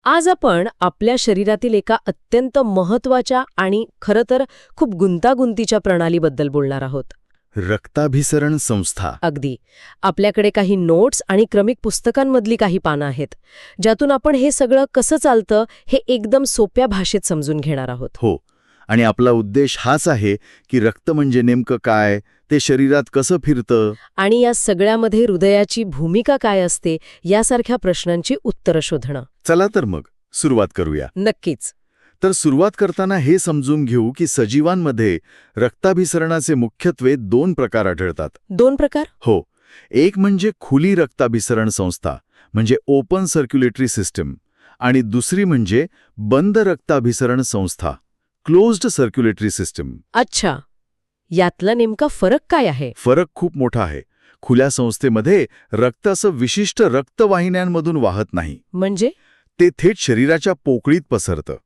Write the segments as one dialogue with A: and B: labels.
A: आज आपण आपल्या शरीरातील एका अत्यंत महत्वाच्या आणि खरं तर खूप गुंतागुंतीच्या प्रणालीबद्दल बोलणार आहोत.
B: रक्ताभिसरण संस्था.
A: अगदी. आपल्याकडे काही नोट्स आणि क्रमिक पुस्तकांमधली काही पानं आहेत, ज्यातून आपण हे सगळं कसं चालतं हे एकदम सोप्या भाषेत समजून घेणार आहोत.
B: हो, आणि आपला उद्देश हाच आहे की रक्त म्हणजे नेमकं काय, ते शरीरात कसं फिरतं,
A: आणि या सगळ्यामध्ये हृदयाची भूमिका काय असते यासारख्या प्रश्नांची उत्तरं शोधणं.
B: चला तर मग सुरुवात करूया.
A: नक्कीच.
B: तर सुरुवात करताना हे समजून घेऊ की सजीवांमध्ये रक्ताभिसरणाचे मुख्यत्वे 2 प्रकार आढळतात.
A: 2 प्रकार?
B: हो, एक म्हणजे खुली रक्ताभिसरण संस्था म्हणजे ओपन सर्क्युलेटरी सिस्टम, आणि दुसरी म्हणजे बंद रक्ताभिसरण संस्था क्लोज्ड सर्क्युलेटरी सिस्टम.
A: अच्छा. यातला नेमका फरक काय आहे?
B: फरक खूप मोठा आहे. खुल्या संस्थेमध्ये रक्त असं विशिष्ट रक्तवाहिन्यांमधून वाहत नाही.
A: म्हणजे?
B: ते थेट शरीराच्या पोकळीत पसरतं.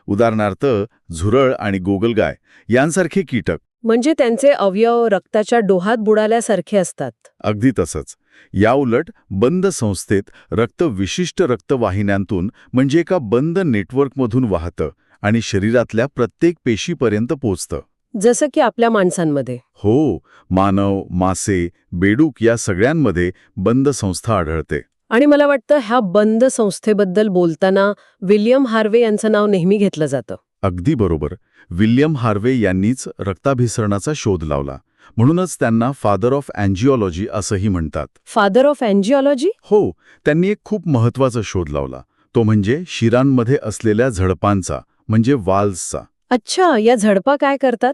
B: उदाहरणार्थ झुरळ आणि गोगलगाय यांसारखे कीटक.
A: म्हणजे त्यांचे अवयव रक्ताच्या डोहात बुडाल्यासारखे असतात.
B: अगदी तसंच. याउलट बंद संस्थेत रक्त विशिष्ट रक्तवाहिन्यांतून म्हणजे एका बंद नेटवर्कमधून वाहतं आणि शरीरातल्या प्रत्येक पेशीपर्यंत पोचतं.
A: जसं की आपल्या माणसांमध्ये.
B: हो, मानव, मासे, बेडूक या सगळ्यांमध्ये बंद संस्था आढळते.
A: आणि मला वाटतं ह्या बंद संस्थेबद्दल बोलताना विल्यम हार्वे यांचं नाव नेहमी घेतलं जातं.
B: अगदी बरोबर. विल्यम हार्वे यांनीच रक्ताभिसरणाचा शोध लावला. म्हणूनच त्यांना फादर ऑफ अँजिओलॉजी असंही म्हणतात.
A: Father of angiology?
B: हो, त्यांनी एक खूप महत्वाचा शोध लावला. तो म्हणजे शिरांमध्ये असलेल्या झडपांचा, म्हणजे वाल्व्सचा.
A: अच्छा, या झडपा काय करतात?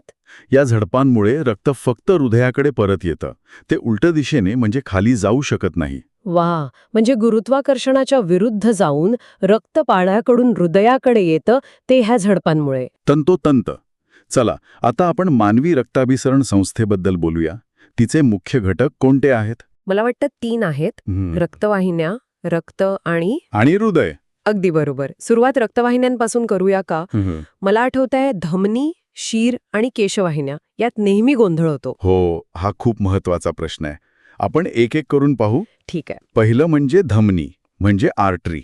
B: या झडपांमुळे रक्त फक्त हृदयाकडे परत येतं. ते उलट दिशेने म्हणजे खाली जाऊ शकत नाही.
A: वा, म्हणजे गुरुत्वाकर्षणाच्या विरुद्ध जाऊन रक्त पाण्याकडून हृदयाकडे येतं ते ह्या झडपांमुळे.
B: तंतोतंत. चला, आता आपण मानवी रक्ताभिसरण संस्थेबद्दल बोलूया. तिचे मुख्य घटक कोणते आहेत?
A: मला वाटतं 3 आहेत. रक्तवाहिन्या, रक्त आणि
B: हृदय.
A: अगदी बरोबर. सुरुवात रक्तवाहिन्यांपासून करूया का? मला आठवतंय धमनी, शीर आणि केशवाहिन्या यात नेहमी गोंधळ होतो.
B: हो, हा खूप महत्वाचा प्रश्न आहे. आपण एक एक करून पाहू.
A: ठीक आहे.
B: पहिलं म्हणजे धमनी, म्हणजे आर्टरी.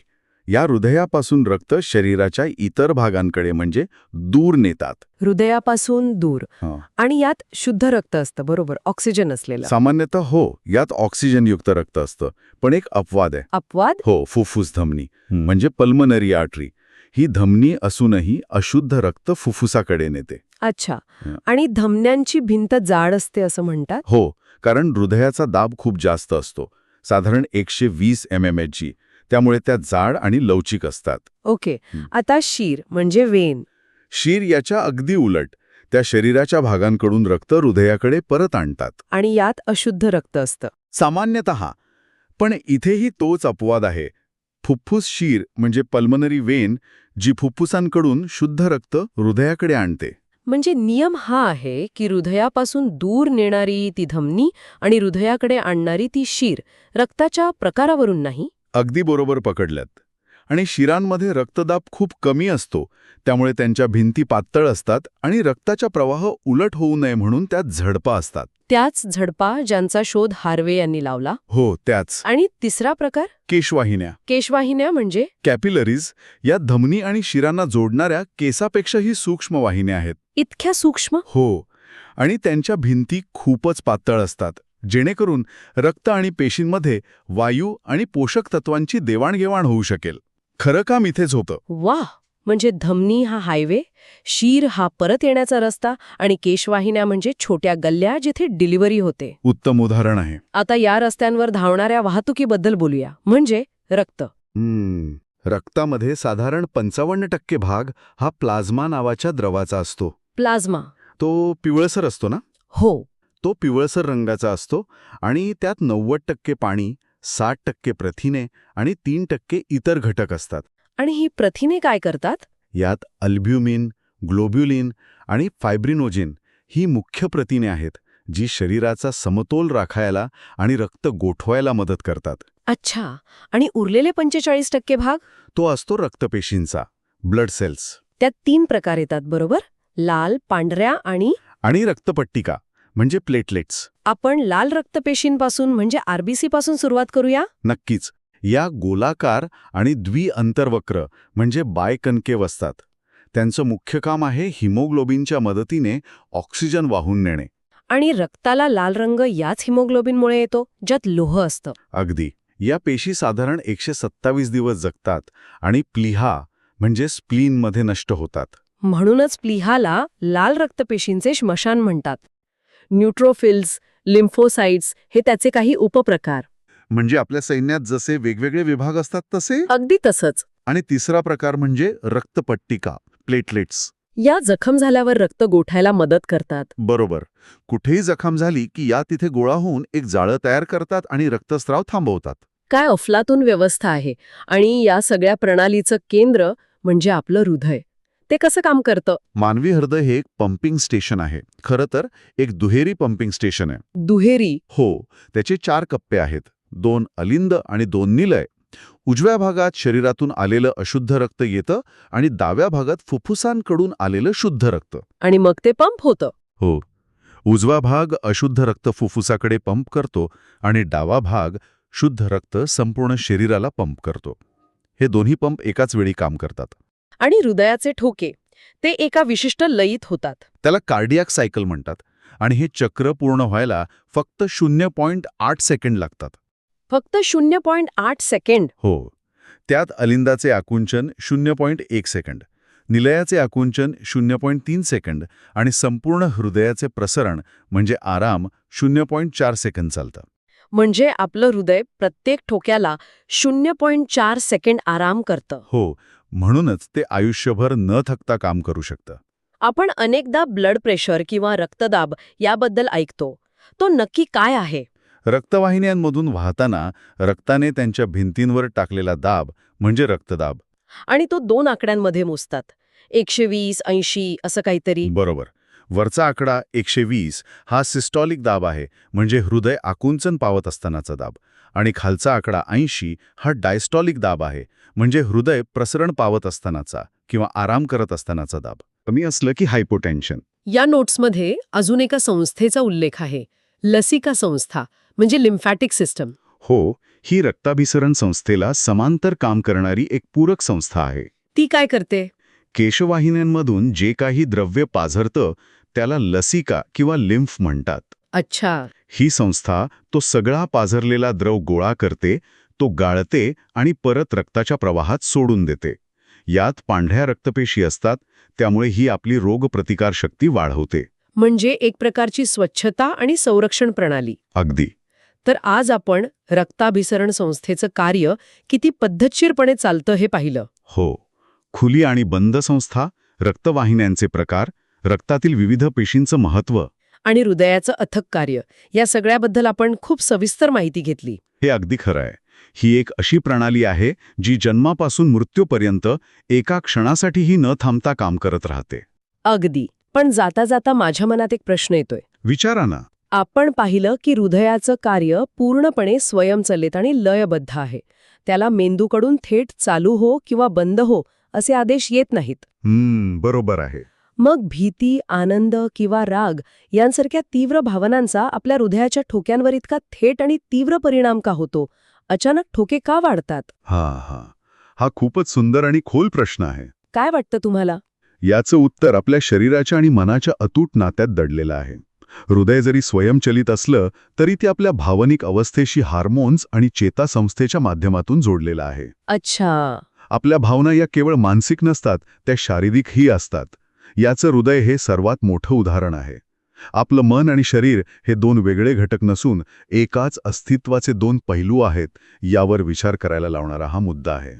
B: या हृदयापासून रक्त शरीराच्या इतर भागांकडे म्हणजे दूर नेतात.
A: हृदयापासून दूर.
B: हं.
A: आणि यात शुद्ध रक्त असतं, बरोबर, ऑक्सिजन असलेलं.
B: सामान्यतः हो, यात ऑक्सिजनयुक्त रक्त असतं. पण एक अपवाद आहे.
A: अपवाद?
B: हो, फुफ्फुस धमनी म्हणजे पल्मनरी आर्टरी. ही धमनी असूनही अशुद्ध रक्त फुफ्फुसाकडे नेते.
A: अच्छा. आणि धमन्यांची भिंत जाड असते असं म्हणतात?
B: हो, कारण हृदयाचा दाब खूप जास्त असतो, साधारण 120 mmHg. त्यामुळे त्या जाड आणि लवचिक असतात.
A: ओके. आता शीर म्हणजे वेन.
B: शीर याच्या अगदी उलट. त्या शरीराच्या भागांकडून रक्त हृदयाकडे परत आणतात.
A: आणि यात अशुद्ध रक्त असतं.
B: सामान्यतः. पण इथेही तोच अपवाद आहे. फुफ्फुस शीर म्हणजे पल्मनरी वेन, जी फुफ्फुसांकडून शुद्ध रक्त हृदयाकडे आणते.
A: म्हणजे नियम हा आहे की हृदयापासून दूर नेणारी ती धमनी आणि हृदयाकडे आणणारी ती शीर रक्ताच्या प्रकारावरून नाही.
B: अगदी बरोबर पकडल्यात. आणि शिरांमध्ये रक्तदाब खूप कमी असतो, त्यामुळे त्यांच्या भिंती पातळ असतात आणि रक्ताचा प्रवाह उलट होऊ नये म्हणून त्यात झडपा असतात.
A: त्याच झडपा ज्यांचा शोध हार्वे यांनी लावला.
B: हो, त्याच.
A: आणि तिसरा प्रकार
B: केशवाहिन्या.
A: केशवाहिन्या म्हणजे
B: कॅपिलरीज या धमनी आणि शिरांना जोडणाऱ्या केसापेक्षाही सूक्ष्म वाहिन्या आहेत.
A: इतक्या सूक्ष्म?
B: हो, आणि त्यांच्या भिंती खूपच पातळ असतात, जेणेकरून रक्त आणि पेशींमध्ये वायू आणि पोषक तत्वांची देवाणघेवाण होऊ शकेल. खरं काम इथेच होतं.
A: वाह. म्हणजे धमनी हा हायवे, शीर हा परत येण्याचा रस्ता आणि केशवाहिन्या म्हणजे छोट्या गल्ल्या जिथे डिलिव्हरी होते.
B: उत्तम उदाहरण आहे.
A: आता या रस्त्यांवर धावणाऱ्या वाहतुकीबद्दल बोलूया, म्हणजे रक्त.
B: रक्तामध्ये साधारण 55% भाग हा प्लाझ्मा नावाच्या द्रवाचा असतो.
A: प्लाझ्मा.
B: तो पिवळसर असतो ना?
A: हो.
B: तो पिवळसर रंगाचा असतो आणि त्यात 90% पाणी, 60% प्रथिने आणि 3% इतर घटक असतात.
A: आणि ही प्रथिने काय करतात?
B: यात अल्ब्युमिन, ग्लोब्युलिन आणि फायब्रिनोजिन ही मुख्य प्रथिने आहेत, जी शरीराचा समतोल राखायला आणि रक्त गोठवायला मदत करतात.
A: अच्छा. आणि उरलेले 45% भाग?
B: तो असतो रक्तपेशींचा, ब्लड सेल्स.
A: त्यात 3 प्रकार येतात, बरोबर? लाल, पांढऱ्या आणि
B: रक्तपट्टिका म्हणजे प्लेटलेट्स.
A: आपण लाल रक्तपेशींपासून म्हणजे आरबीसी पासून सुरुवात करूया.
B: नक्कीच. या गोलाकार आणि द्विअंतर्वक्र म्हणजे बायकन्केव्ह असतात. त्यांचं मुख्य काम आहे हिमोग्लोबिनच्या मदतीने ऑक्सिजन वाहून नेणे.
A: आणि रक्ताला लाल रंग याच हिमोग्लोबिनमुळे येतो, ज्यात लोह असतं.
B: अगदी. या पेशी साधारण 127 दिवस जगतात आणि प्लीहा म्हणजे स्प्लीनमध्ये नष्ट होतात.
A: म्हणूनच प्लीहाला लाल रक्तपेशींचे श्मशान म्हणतात. न्यूट्रोफिल्स, लिम्फोसाइट्स हे त्याचे काही उपप्रकार.
B: म्हणजे आपल्या सैन्यात जसे वेगवेगळे विभाग असतात तसे.
A: अगदी तसंच.
B: आणि तिसरा प्रकार म्हणजे रक्तपट्टिका, प्लेटलेट्स.
A: या जखम झाल्यावर रक्त गोठायला मदत करतात.
B: बरोबर. कुठेही जखम झाली की या तिथे गोळा होऊन एक जाळं तयार करतात आणि रक्तस्राव थांबवतात.
A: काय अफलातून व्यवस्था आहे. आणि या सगळ्या प्रणालीचं केंद्र म्हणजे आपलं हृदय. ते कसं काम करतं?
B: मानवी हृदय हे एक पंपिंग स्टेशन आहे. खरं तर एक दुहेरी पंपिंग स्टेशन आहे.
A: दुहेरी?
B: हो. त्याचे 4 कप्पे आहेत. 2 अलिंद आणि 2 निलय. उजव्या भागात शरीरातून आलेलं अशुद्ध रक्त येतं आणि डाव्या भागात फुफ्फुसांकडून आलेलं शुद्ध रक्त.
A: आणि मग ते पंप होतं.
B: हो. उजवा भाग अशुद्ध रक्त फुफ्फुसाकडे पंप करतो आणि डावा भाग शुद्ध रक्त संपूर्ण शरीराला पंप करतो. हे दोन्ही पंप एकाच वेळी काम करतात.
A: आणि हृदयाचे ठोके ते एका विशिष्ट लयीत होतात.
B: त्याला कार्डियाक सायकल म्हणतात. आणि हे चक्र पूर्ण व्हायला फक्त 0.8 सेकंड लागतात.
A: फक्त 0.8 सेकंड?
B: हो. त्यात अलिंदाचे आकुंचन 0.1 सेकंड, निलयाचे आकुंचन 0.3 सेकंड आणि संपूर्ण हृदयाचे प्रसरण म्हणजे आराम 0.4 सेकंद चालतं.
A: म्हणजे आपलं हृदय प्रत्येक ठोक्याला 0.4 सेकंड आराम करतं.
B: हो. म्हणूनच ते आयुष्यभर न थकता काम करू शकतं.
A: आपण अनेकदा ब्लड प्रेशर किंवा रक्तदाब याबद्दल ऐकतो. तो नक्की काय आहे?
B: रक्तवाहिन्यांमधून वाहताना रक्ताने त्यांच्या भिंतींवर टाकलेला दाब म्हणजे रक्तदाब.
A: आणि तो 2 आकड्यांमध्ये मोजतात. 120, 80 असं काहीतरी.
B: बरोबर. वरचा आकडा 120 हा सिस्टॉलिक दाब आहे, म्हणजे हृदय आकुंचन पावत असतानाचा दाब. आणि खालचा आकडा 80 हा डायस्टॉलिक दाब आहे, म्हणजे हृदय प्रसरण पावत असतानाचा किंवा आराम करत असतानाचा दाब. कमी असलं की हायपोटेन्शन.
A: या नोट्समध्ये अजून एका संस्थेचा उल्लेख आहे. लसिका संस्था म्हणजे लिम्फॅटिक सिस्टम.
B: हो. ही रक्ताभिसरण संस्थेला समांतर काम करणारी एक पूरक संस्था आहे.
A: ती काय करते?
B: केशवाहिन्यांमधून जे काही द्रव्य पाझरतं त्याला लसिका किंवा लिम्फ म्हणतात.
A: अच्छा.
B: ही संस्था तो सगळा पाझरलेला द्रव गोळा करते, तो गाळते आणि परत रक्ताच्या प्रवाहात सोडून देते. यात पांढऱ्या रक्तपेशी असतात, त्यामुळे ही आपली रोगप्रतिकारशक्ती वाढवते.
A: म्हणजे एक प्रकारची स्वच्छता आणि संरक्षण प्रणाली.
B: अगदी.
A: तर आज आपण रक्ताभिसरण संस्थेचं कार्य किती पद्धतशीरपणे चालतं हे पाहिलं.
B: हो. खुली आणि बंद संस्था, रक्तवाहिन्यांचे प्रकार, रक्तातील विविध पेशींचं महत्त्व
A: आणि हृदयाचं अथक कार्य या सगळ्याबद्दल आपण खूप सविस्तर माहिती घेतली.
B: हे अगदी खरं आहे. ही एक अशी प्रणाली आहे जी जन्मापासून मृत्यूपर्यंत एका क्षणासाठीही न थांबता काम करत राहते.
A: अगदी. पण जाता जाता माझ्या मनात एक प्रश्न येतोय.
B: विचारा ना.
A: आपण पाहिलं की हृदयाचं कार्य पूर्णपणे स्वयंचलित आणि लयबद्ध आहे. त्याला मेंदूकडून थेट चालू हो किंवा बंद हो असे आदेश येत नाहीत.
B: बरोबर आहे.
A: मग भीती, आनंद किंवा राग यांसारख्या तीव्र भावनांचा आपल्या हृदयाच्या ठोक्यांवर इतका थेट आणि तीव्र परिणाम का होतो? अचानक ठोके का वाढतात?
B: हा खूपच सुंदर आणि खोल प्रश्न आहे.
A: काय वाटतं तुम्हाला?
B: याचं उत्तर आपल्या शरीराच्या आणि मनाच्या अतूट नात्यात दडलेलं आहे. हृदय जरी स्वयंचलित असलं तरी ते आपल्या भावनिक अवस्थेशी हार्मोन्स आणि चेतासंस्थेच्या माध्यमातून जोडलेलं आहे.
A: अच्छा.
B: आपल्या भावना या केवळ मानसिक नसतात, त्या शारीरिकही असतात. याचं हृदय हे सर्वात मोठं उदाहरण आहे. आपलं मन आणि शरीर हे 2 वेगळे घटक नसून एकाच अस्तित्वाचे 2 पैलू आहेत, यावर विचार करायला लावणारा हा मुद्दा आहे.